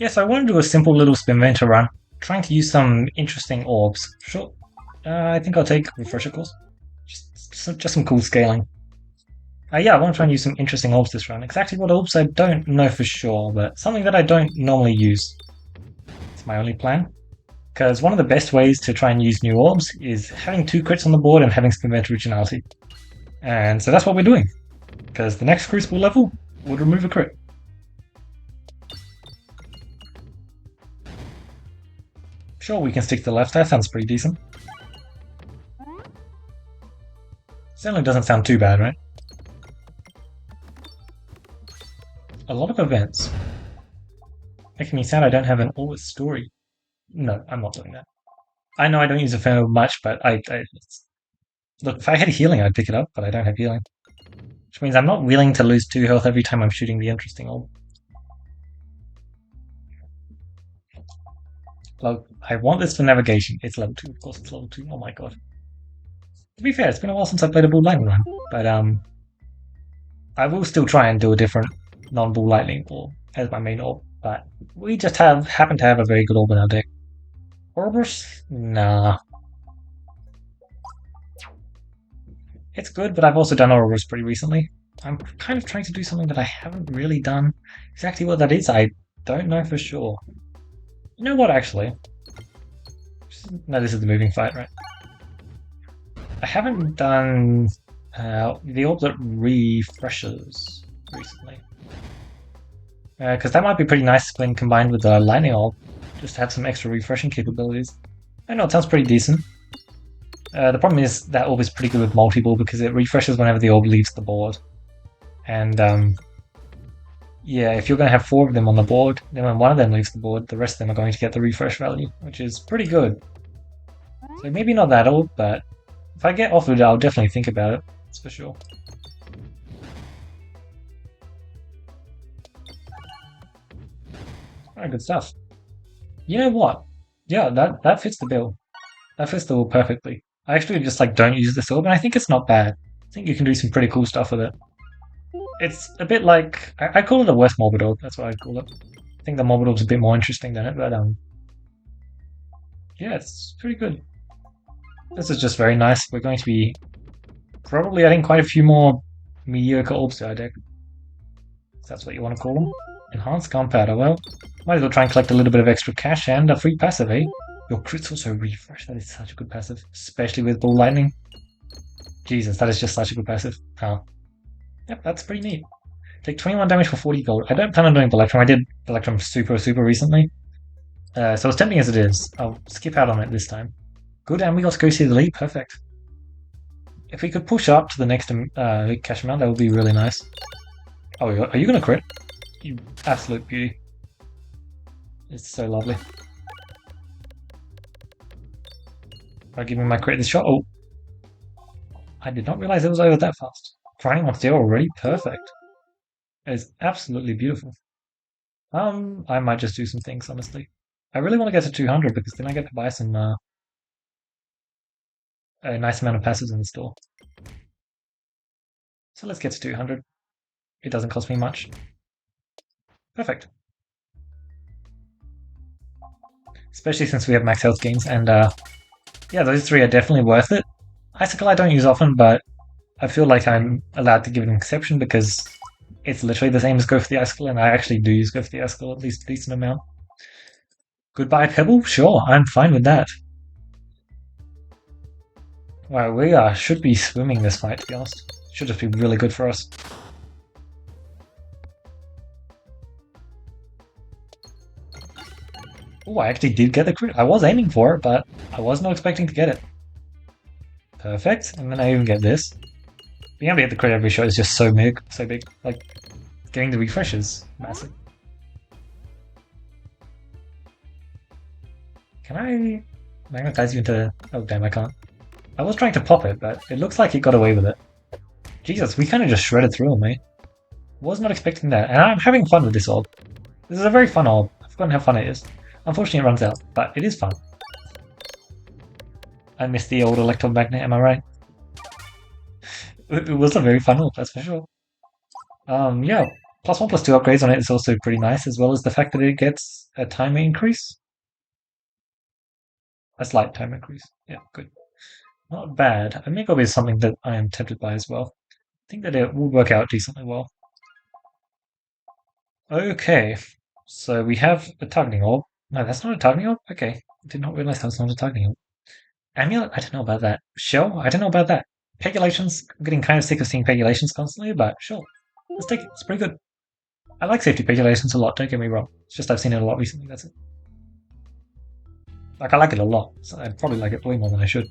Yes, I want to do a simple little Spinventor run, trying to use some interesting orbs. Sure, I think I'll take Refresher course. Just some cool scaling. Yeah, I want to try and use some interesting orbs this run. Exactly what orbs I don't know for sure, but something that I don't normally use. It's my only plan. Because one of the best ways to try and use new orbs is having 2 crits on the board and having Spinventor originality. And so that's what we're doing. Because the next Crucible level would remove a crit. Sure, we can stick to the left. That sounds pretty decent. Certainly doesn't sound too bad, right? A lot of events. Making me sad I don't have an always story. No, I'm not doing that. I know I don't use a Inferno much, but look, if I had healing, I'd pick it up, but I don't have healing. Which means I'm not willing to lose 2 health every time I'm shooting the interesting orb. Look, I want this for navigation. It's level 2, of course it's level 2. Oh my god. To be fair, it's been a while since I played a Bull Lightning run, but I will still try and do a different non-Bull Lightning orb as my main orb, but we just happen to have a very good orb in our deck. Orbers? Nah. It's good, but I've also done Orbers pretty recently. I'm kind of trying to do something that I haven't really done. Exactly what that is, I don't know for sure. You know what, actually? No, this is the moving fight, right? I haven't done the orb that refreshes recently. Because that might be pretty nice when combined with the lightning orb, just to have some extra refreshing capabilities. I know, it sounds pretty decent. The problem is that orb is pretty good with multi-ball because it refreshes whenever the orb leaves the board. And yeah, if you're going to have 4 of them on the board, then when one of them leaves the board, the rest of them are going to get the refresh value, which is pretty good. So maybe not that orb, but if I get offered it, I'll definitely think about it, that's for sure. Alright, good stuff. You know what? Yeah, that fits the bill. That fits the bill perfectly. I actually just don't use this orb, and I think it's not bad. I think you can do some pretty cool stuff with it. It's a bit like I call it a worse Morbid Orb. That's what I'd call it. I think the Morbid Orb's a bit more interesting than it, but yeah, it's pretty good. This is just very nice. We're going to be probably adding quite a few more mediocre orbs to our deck. If that's what you want to call them. Enhanced Gunpowder. Well, might as well try and collect a little bit of extra cash and a free passive, eh? Your crits also refresh. That is such a good passive, especially with Bull Lightning. Jesus, that is just such a good passive. Oh. Yep, that's pretty neat. Take 21 damage for 40 gold. I don't plan on doing Electrum. I did Electrum super recently. So as tempting as it is, I'll skip out on it this time. Good, and we got to go see the lead. Perfect. If we could push up to the next cash amount, that would be really nice. Oh, are you going to crit? You absolute beauty. It's so lovely. I'll give me my crit this shot. Oh. I did not realize it was over that fast. Grinding on steel already? Perfect. It's absolutely beautiful. I might just do some things, honestly. I really want to get to 200 because then I get to buy some a nice amount of passives in the store. So let's get to 200. It doesn't cost me much. Perfect. Especially since we have max health gains, and yeah, those 3 are definitely worth it. Icicle I don't use often, but I feel like I'm allowed to give it an exception because it's literally the same as Go for the Icicle, and I actually do use Go for the Icicle at least a decent amount. Goodbye Pebble? Sure, I'm fine with that. Wow, we should be swimming this fight, to be honest. Should just be really good for us. Oh, I actually did get the crit. I was aiming for it, but I was not expecting to get it. Perfect, and then I even get this. Being able to get the crit every shot is just so big, so big. Like, getting the refresh is massive. Can I magnetize you into... Oh damn, I can't. I was trying to pop it, but it looks like it got away with it. Jesus, we kind of just shredded through him, eh? Was not expecting that, and I'm having fun with this orb. This is a very fun orb. I've forgotten how fun it is. Unfortunately it runs out, but it is fun. I miss the old electromagnet, am I right? It was a very fun orb, that's for sure. Yeah. +1/+2 upgrades on it is also pretty nice, as well as the fact that it gets a timer increase. A slight time increase. Yeah, good. Not bad. Amigo is something that I am tempted by as well. I think that it will work out decently well. Okay, so we have a targeting orb. No, that's not a targeting orb? Okay, did not realize that was not a targeting orb. Amulet? I don't know about that. Shell? I don't know about that. Pegulations? I'm getting kind of sick of seeing pegulations constantly, but sure. Let's take it. It's pretty good. I like safety pegulations a lot, don't get me wrong. It's just I've seen it a lot recently, that's it. Like, I like it a lot, so I'd probably like it way more than I should.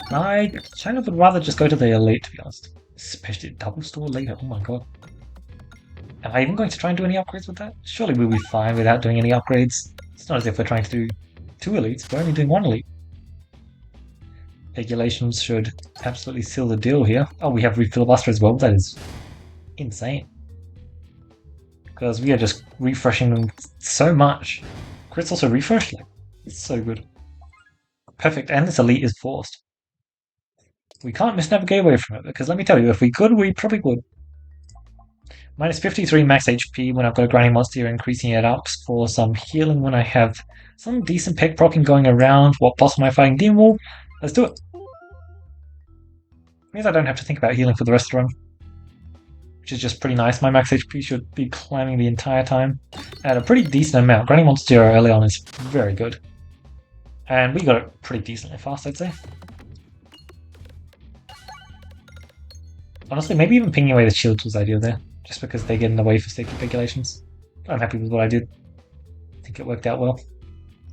I kind of would rather just go to the elite, to be honest. Especially double store later, oh my god. Am I even going to try and do any upgrades with that? Surely we'll be fine without doing any upgrades. It's not as if we're trying to do 2 elites, we're only doing 1 elite. Regulations should absolutely seal the deal here. Oh, we have Refilibuster as well, that is insane. Because we are just refreshing them so much. Crits also refresh, like, it's so good. Perfect, and this elite is forced. We can't misnavigate away from it, because let me tell you, if we could, we probably would. Minus 53 max HP when I've got a grinding monster, increasing it up for some healing when I have some decent peg procking going around. What boss am I fighting? Demon Wall? Let's do it. Means I don't have to think about healing for the rest of the run. Which is just pretty nice. My max HP should be climbing the entire time at a pretty decent amount. Grinding monster early on is very good. And we got it pretty decently fast, I'd say. Honestly, maybe even pinging away the shields was ideal there. Just because they get in the way for safety regulations. I'm happy with what I did. I think it worked out well.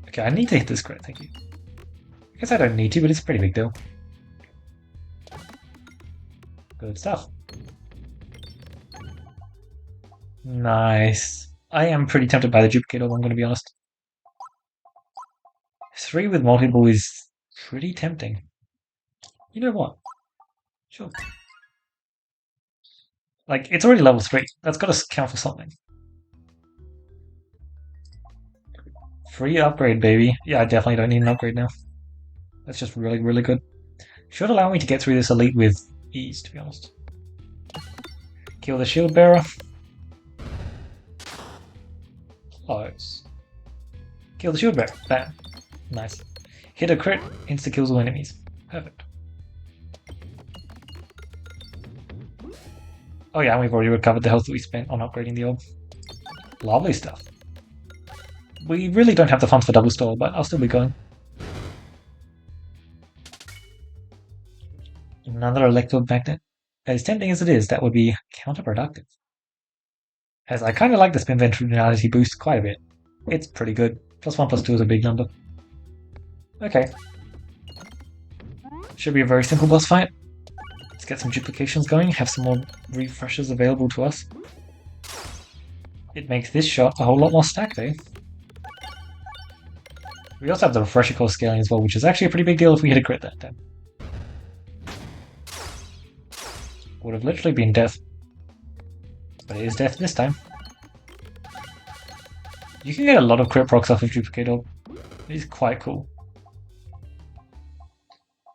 Okay, I need to hit this crit, thank you. I guess I don't need to, but it's a pretty big deal. Good stuff. Nice. I am pretty tempted by the duplicate orb, I'm going to be honest. 3 with multiple is pretty tempting. You know what? Sure. Like, it's already level 3. That's got to count for something. Free upgrade, baby. Yeah, I definitely don't need an upgrade now. That's just really, really good. Should allow me to get through this elite with ease, to be honest. Kill the shield bearer. Close. Kill the shield bearer. Bam. Nice. Hit a crit, insta kills all enemies. Perfect. Oh yeah, and we've already recovered the health that we spent on upgrading the orb. Lovely stuff. We really don't have the funds for double store, but I'll still be going. Another electrode magnet. As tempting as it is, that would be counterproductive. As I kind of like the spin ventility boost quite a bit. It's pretty good. +1/+2 is a big number. Okay. Should be a very simple boss fight. Let's get some duplications going, have some more refreshers available to us. It makes this shot a whole lot more stacked, eh? We also have the refresher core scaling as well, which is actually a pretty big deal if we hit a crit that time. Would have literally been death. But it is death this time. You can get a lot of crit procs off of Duplicate Orb. It is quite cool.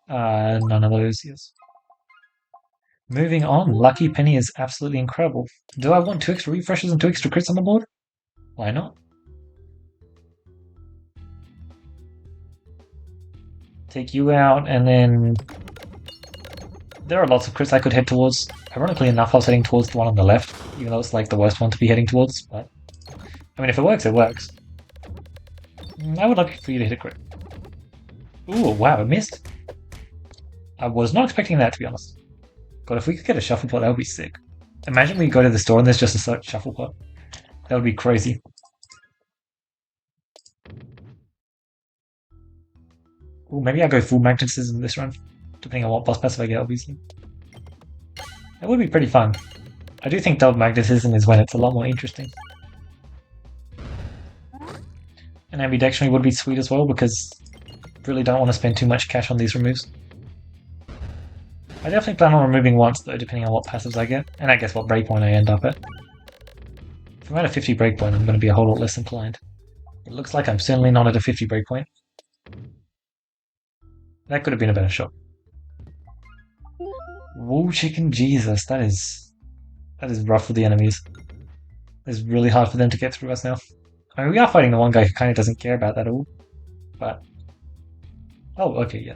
None of those, yes. Moving on, Lucky Penny is absolutely incredible. Do I want 2 extra refreshes and 2 extra crits on the board? Why not? Take you out, and then... There are lots of crits I could head towards. Ironically enough, I was heading towards the one on the left, even though it's like the worst one to be heading towards, but... I mean, if it works, it works. I would like for you to hit a crit. Ooh, wow, it missed. I was not expecting that, to be honest. God, if we could get a shuffle pot, that would be sick. Imagine we go to the store and there's just a shuffle pot. That would be crazy. Ooh, maybe I'll go full magnetism this run, depending on what boss passive I get, obviously. That would be pretty fun. I do think double magnetism is when it's a lot more interesting. And ambidextrony would be sweet as well, because I really don't want to spend too much cash on these removes. I definitely plan on removing once though, depending on what passives I get, and I guess what breakpoint I end up at. If I'm at a 50 breakpoint, I'm going to be a whole lot less inclined. It looks like I'm certainly not at a 50 breakpoint. That could have been a better shot. Woo chicken Jesus, that is rough for the enemies. It's really hard for them to get through us now. I mean, we are fighting the one guy who kind of doesn't care about that at all. But... Oh, okay, yeah.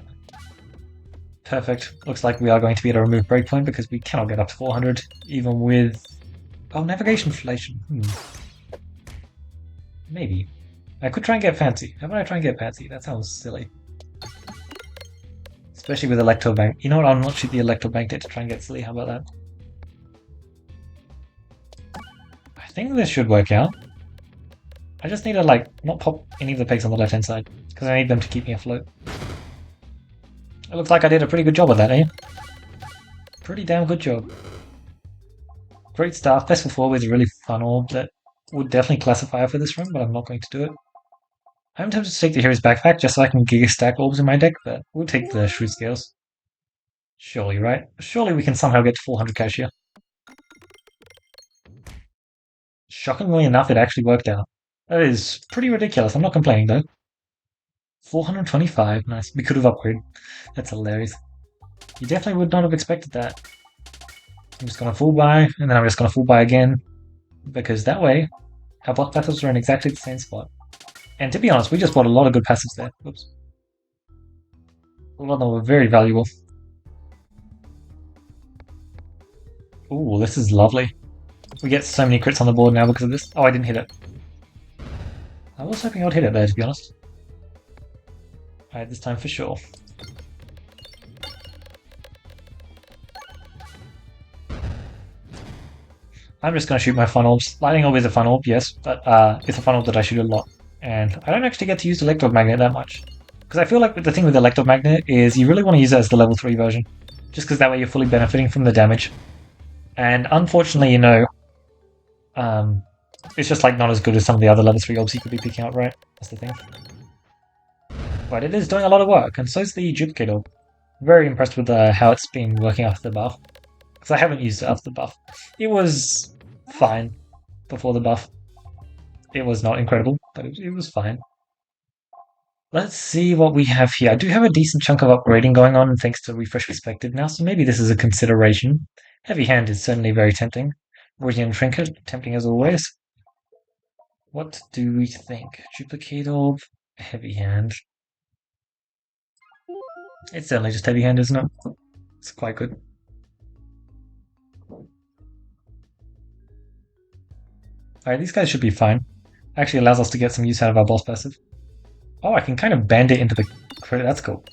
Perfect. Looks like we are going to be able to remove breakpoint because we cannot get up to 400, even with... Oh, navigation inflation. Maybe. I could try and get fancy. How about I try and get fancy? That sounds silly. Especially with Electromagnet. You know what? I'll not shoot the Electromagnet to try and get silly. How about that? I think this should work out. I just need to, like, not pop any of the pegs on the left-hand side, because I need them to keep me afloat. It looks like I did a pretty good job of that, eh? Pretty damn good job. Great stuff. Best before was a really fun orb that would definitely classify for this room, but I'm not going to do it. I'm tempted to take the Hero's Backpack just so I can Giga Stack orbs in my deck, but we'll take the Shrewd Scales. Surely, right? Surely we can somehow get to 400 cash here. Shockingly enough, it actually worked out. That is pretty ridiculous. I'm not complaining, though. 425. Nice. We could have upgraded. That's hilarious. You definitely would not have expected that. I'm just going to full buy, and then I'm just going to full buy again. Because that way, our block passives are in exactly the same spot. And to be honest, we just bought a lot of good passives there. Whoops. A lot of them were very valuable. Ooh, this is lovely. We get so many crits on the board now because of this. Oh, I didn't hit it. I was hoping I'd hit it there, to be honest. Alright, this time for sure. I'm just going to shoot my fun orbs. Lightning orb is a fun orb, yes, but it's a fun orb that I shoot a lot. And I don't actually get to use Electromagnet that much. Because I feel like the thing with Electromagnet is you really want to use it as the level 3 version. Just because that way you're fully benefiting from the damage. And unfortunately, you know, it's just like not as good as some of the other level 3 orbs you could be picking out, right? That's the thing. But it is doing a lot of work, and so is the Duplicate orb. Very impressed with how it's been working after the buff. Because I haven't used it after the buff. It was fine before the buff. It was not incredible, but it was fine. Let's see what we have here. I do have a decent chunk of upgrading going on thanks to Refresh Perspective now, so maybe this is a consideration. Heavy Hand is certainly very tempting. Radiant Trinket, tempting as always. What do we think? Duplicate Orb, Heavy Hand. It's certainly just Heavy Hand, isn't it? It's quite good. Alright, these guys should be fine. Actually allows us to get some use out of our boss passive. Oh, I can kind of band it into the credit. That's cool.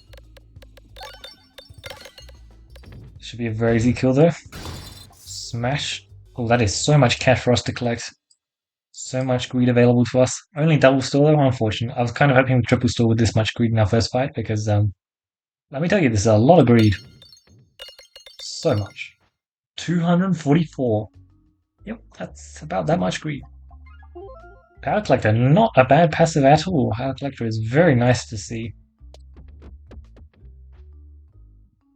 Should be a very easy kill though. Smash. Oh, that is so much cash for us to collect. So much greed available to us. Only double store though, unfortunate. I was kind of hoping with triple store with this much greed in our first fight because, let me tell you, this is a lot of greed. So much. 244. Yep, that's about that much greed. Power Collector, not a bad passive at all. Power Collector is very nice to see.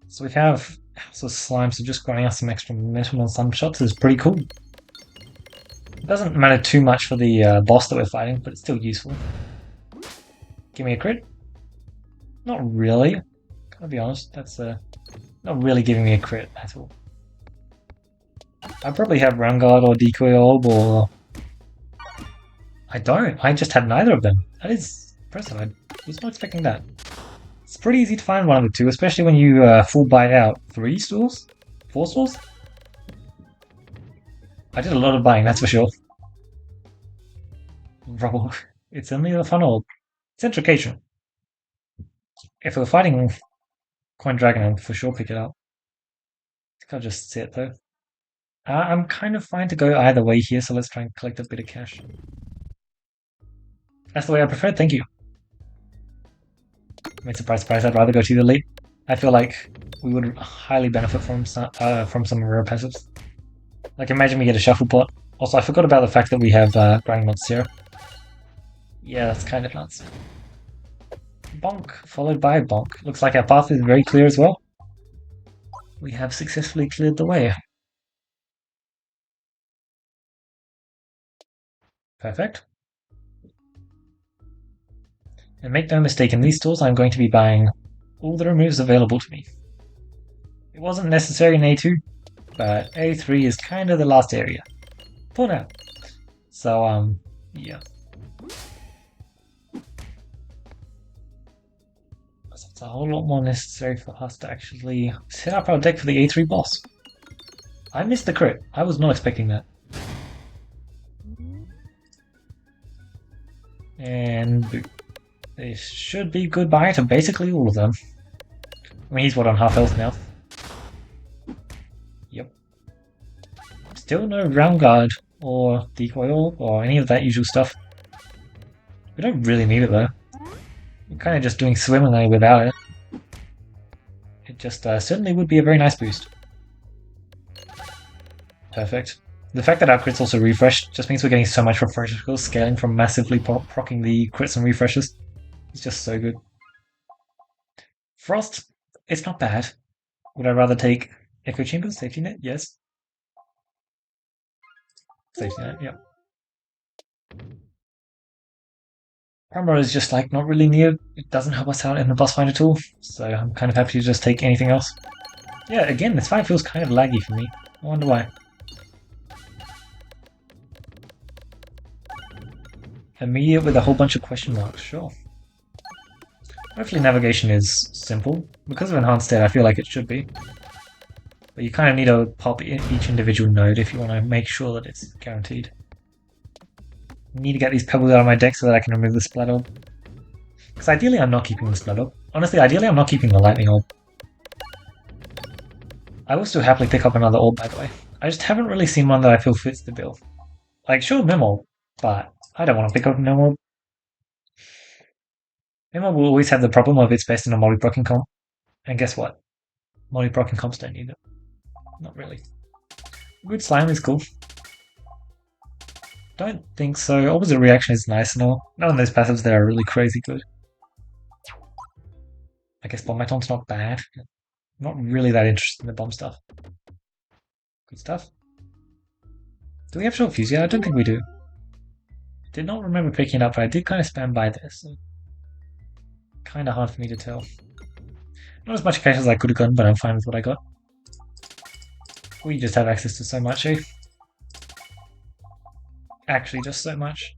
So we have House of Slime, so just grinding us some extra momentum on some shots is pretty cool. It doesn't matter too much for the boss that we're fighting, but it's still useful. Give me a crit? Not really. Gotta be honest, that's not really giving me a crit at all. I probably have Round Guard or Decoy Orb or... I don't. I just had neither of them. That is impressive. I was not expecting that. It's pretty easy to find one of the two, especially when you full buy out 3 stores? 4 stores? I did a lot of buying, that's for sure. Rubble. It's only a fun orb. Centrication. If we were fighting Coin Dragon, I'd for sure pick it up. I think I'll just sit though. I'm kind of fine to go either way here, so let's try and collect a bit of cash. That's the way I prefer it, thank you. I mean, surprise, surprise, I'd rather go to the elite. I feel like we would highly benefit from some rare passives. Like, imagine we get a Shuffle Pot. Also, I forgot about the fact that we have Grinding Monster. Yeah, that's kind of nuts. Bonk, followed by Bonk. Looks like our path is very clear as well. We have successfully cleared the way. Perfect. And make no mistake, in these stores I'm going to be buying all the removes available to me. It wasn't necessary in A2, but A3 is kind of the last area. For now. So, yeah. So it's a whole lot more necessary for us to actually set up our deck for the A3 boss. I missed the crit. I was not expecting that. And this should be goodbye to basically all of them. I mean, he's what, on half health now? Yep. Still no round guard or decoy orb or any of that usual stuff. We don't really need it though. We're kind of just doing swimmingly without it. It just certainly would be a very nice boost. Perfect. The fact that our crits also refresh just means we're getting so much refresh skills, scaling from massively procking the crits and refreshes. It's just so good. Frost, it's not bad. Would I rather take Echo Chamber, Safety Net? Yes. Safety Net, yeah. Armor is just like not really needed. It doesn't help us out in the boss fight at all, so I'm kind of happy to just take anything else. Yeah, again, this fight feels kind of laggy for me. I wonder why. Immediate with a whole bunch of question marks, sure. Hopefully navigation is simple. Because of Enhanced State, I feel like it should be. But you kind of need to pop each individual node if you want to make sure that it's guaranteed. I need to get these pebbles out of my deck so that I can remove the Splat Orb. Because ideally I'm not keeping the Splat Orb. Honestly, ideally I'm not keeping the Lightning Orb. I will still happily pick up another Orb, by the way. I just haven't really seen one that I feel fits the bill. Like, sure, Memo, but I don't want to pick up Memo. Memo will always have the problem of it's based on a multi-procking comp. And guess what? Multi-procking comps don't need it. Not really. Good Slime is cool. Don't think so. Opposite Reaction is nice and all. None of those passives there are really crazy good. I guess Bombaton's not bad. Not really that interested in the bomb stuff. Good stuff. Do we have Short Fuse? Yeah, I don't think we do. Did not remember picking it up, but I did kind of spam by this. So kind of hard for me to tell. Not as much cash as I could have gotten, but I'm fine with what I got. We just have access to so much, eh? Actually, just so much.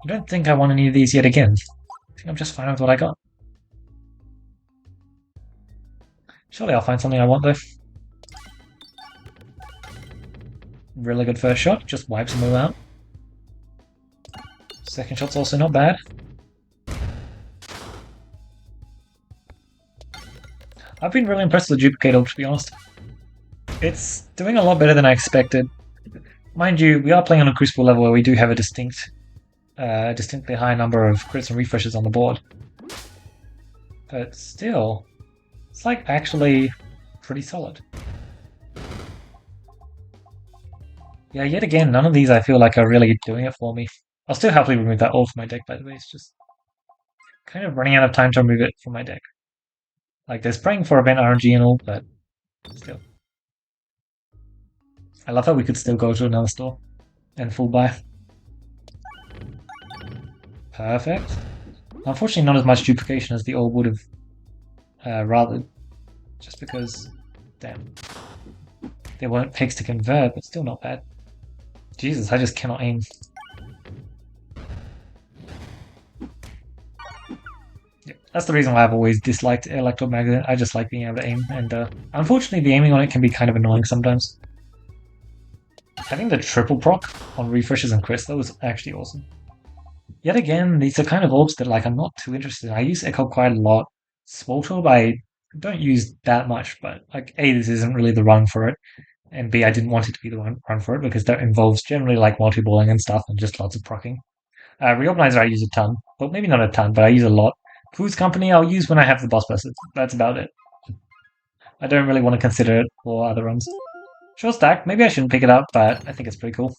I don't think I want any of these yet again. I think I'm just fine with what I got. Surely I'll find something I want, though. Really good first shot, just wipes them all out. Second shot's also not bad. I've been really impressed with the Duplicate Orb, to be honest. It's doing a lot better than I expected. Mind you, we are playing on a Crucible level where we do have a distinctly high number of crits and refreshes on the board. But still, it's like actually pretty solid. Yeah, yet again, none of these I feel like are really doing it for me. I'll still happily remove that all from my deck, by the way. It's just kind of running out of time to remove it from my deck. Like, there's praying for event RNG and all, but still. I love how we could still go to another store and full buy. Perfect. Unfortunately, not as much duplication as the orb would have rathered. Just because, damn. There weren't pigs to convert, but still not bad. Jesus, I just cannot aim. Yep. That's the reason why I've always disliked Electromagnet. I just like being able to aim, and unfortunately the aiming on it can be kind of annoying sometimes. Having the triple proc on refreshes and crits, that was actually awesome. Yet again, these are kind of orbs that like I'm not too interested in. I use Echo quite a lot. Swolt Orb I don't use that much, but like A, this isn't really the run for it, and B, I didn't want it to be the run for it because that involves generally like multi-balling and stuff and just lots of procking. Reorganizer I use a ton, well maybe not a ton, but I use a lot. Food's Company I'll use when I have the boss person. That's about it. I don't really want to consider it for other runs. Short Stack, maybe I shouldn't pick it up, but I think it's pretty cool.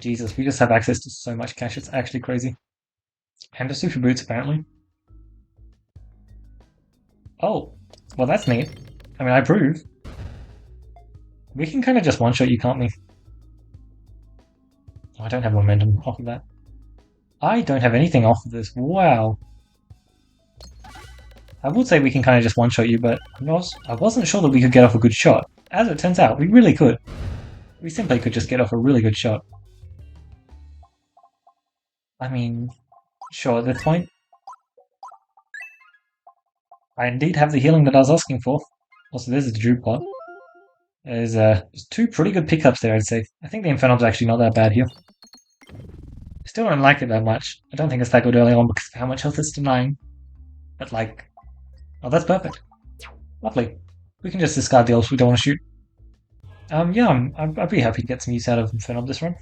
Jesus, we just have access to so much cash, it's actually crazy. And the Super Boots, apparently. Oh, well that's neat. I mean, I approve. We can kind of just one-shot you, can't we? Oh, I don't have momentum off of that. I don't have anything off of this. Wow. I would say we can kind of just one-shot you, but I wasn't sure that we could get off a good shot. As it turns out, we really could. We simply could just get off a really good shot. I mean, sure, at this point, I indeed have the healing that I was asking for. Also, there's a Drew pot. There's two pretty good pickups there, I'd say. I think the Infernal's actually not that bad here. Still don't like it that much. I don't think it's that good early on because of how much health it's denying. But like, oh, that's perfect. Lovely. We can just discard the ults we don't want to shoot. Yeah, I'd be happy to get some use out of Infernal this run.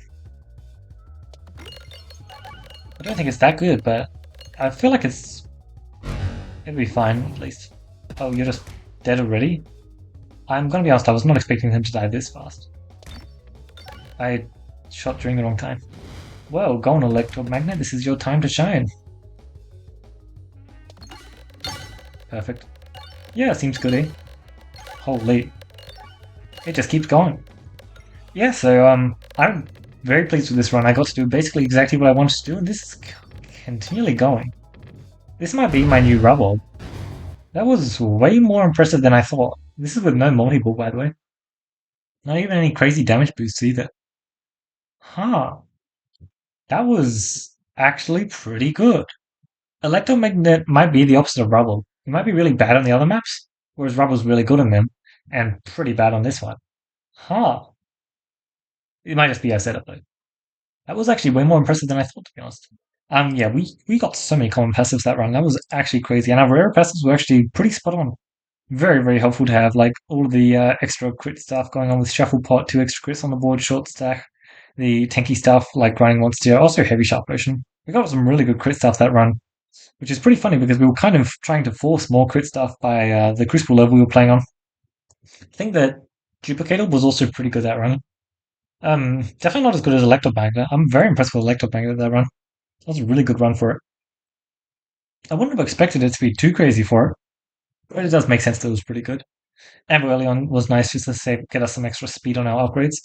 I don't think it's that good, but I feel like it'll be fine at least. Oh, you're just dead already? I'm gonna be honest, I was not expecting him to die this fast. I shot during the wrong time. Well, go on, Electromagnet, this is your time to shine. Perfect. Yeah, seems good, eh? Holy. It just keeps going. Yeah, so, I'm very pleased with this run. I got to do basically exactly what I wanted to do, and this is continually going. This might be my new Rubborb. That was way more impressive than I thought. This is with no multi-ball, by the way. Not even any crazy damage boosts either. Huh. That was actually pretty good. Electromagnet might be the opposite of Rubble. He might be really bad on the other maps, whereas Rubble's really good on them, and pretty bad on this one. Huh. It might just be our setup though. That was actually way more impressive than I thought, to be honest. Yeah, we got so many common passives that run. That was actually crazy, and our rare passives were actually pretty spot on. Very, very helpful to have, like, all of the extra crit stuff going on with Shuffle Pot, 2 extra crits on the board, short stack, the tanky stuff like Grinding Monster, also Heavy Sharp Potion. We got some really good crit stuff that run, which is pretty funny because we were kind of trying to force more crit stuff by the Crucible level we were playing on. I think that Duplicator was also pretty good that run. Definitely not as good as Electrobagger. I'm very impressed with Electrobagger that run. That was a really good run for it. I wouldn't have expected it to be too crazy for it, but it does make sense that it was pretty good. Amber early on was nice just to say get us some extra speed on our upgrades.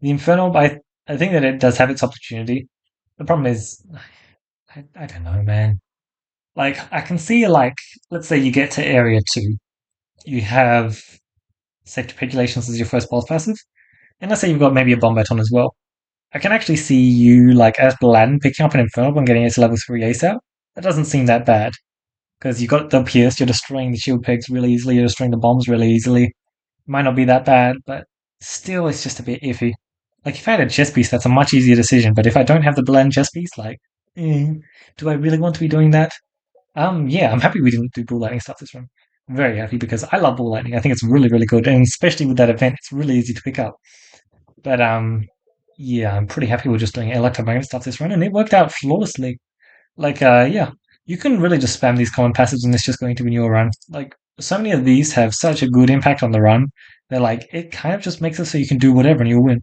The Infernal, I think that it does have its opportunity. The problem is, I don't know, man. Like, I can see, like, let's say you get to Area 2, you have Safety Pegulations as your first boss passive, and let's say you've got maybe a Bombaton as well. I can actually see you, like, as Balatin, picking up an Infernal and getting it to level 3 ASAP. That doesn't seem that bad, because you got the Pierce, you're destroying the shield pegs really easily, you're destroying the bombs really easily. Might not be that bad, but still, it's just a bit iffy. Like, if I had a chess piece, that's a much easier decision. But if I don't have the blend chess piece, like, eh, do I really want to be doing that? Yeah, I'm happy we didn't do ball lightning stuff this run. I'm very happy because I love ball lightning. I think it's really, really good, and especially with that event, it's really easy to pick up. But yeah, I'm pretty happy we're just doing electromagnet stuff this run, and it worked out flawlessly. Like, yeah, you can really just spam these common passives, and it's just going to win your run. Like, so many of these have such a good impact on the run. They're like, it kind of just makes it so you can do whatever and you'll win.